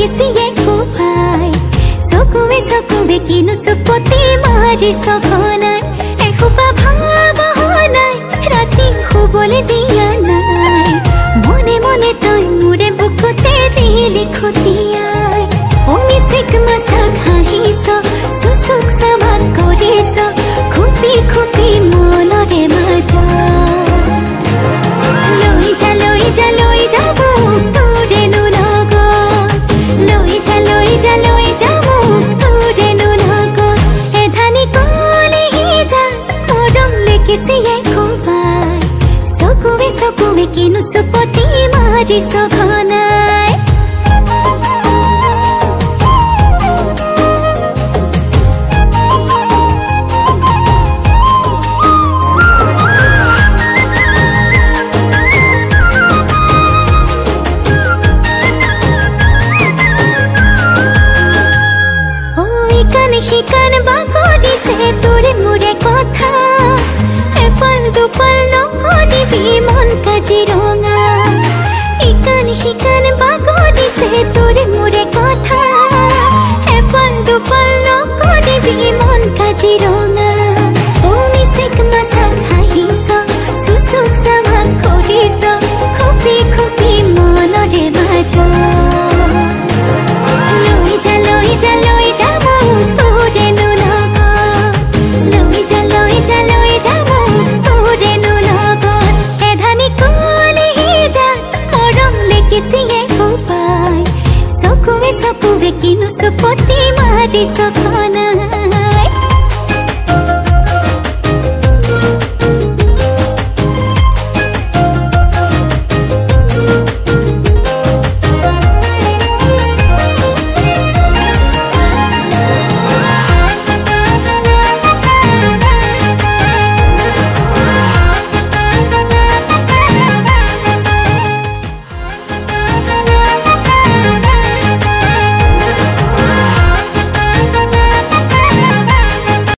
লেগেছিয়ে কোপাই চকুৱে কিনো চুপতি মাৰি সঘনাই এসোপা ভাবনাই ৰাতি শুবলৈ দিয়া নাই মনে মনে তই মোৰে বুকুতে দিলি খুটিয়াই অমিচিক মাছাক হাঁহিছ চুচুক চামাক কৰিছ খুপি খুপি মনৰে মাজত লৈ যা মোক তোৰেনো লগত লৈ যা মোক তোৰেনো লগত এধানি কলিহি যা মৰম লেগিছিয়ে কোবাই চকুৱে কিনো চুপতি মাৰি সঘনাই শিকান বাগৰিছে তোৰে মোৰে কথা এফাল দুফাল নকৰিবি মন কাজিৰঙা শিকান বাগৰিছে তোৰে মোৰে কথা এফাল দুফাল নকৰিবি মন কাজিৰঙা অমিচিক মাছাক হাঁহিছ চুচুক চামাক কৰিছ খুপি খুপি মনৰে মাজত লৈ যা মোক তোৰেনো লগত লৈ যা মোক তোৰেনো লগত এধানি কলিহি যা মৰম লেগিছিয়ে কোবাই চকুৱে কিনো চুপতি মাৰি সঘনাই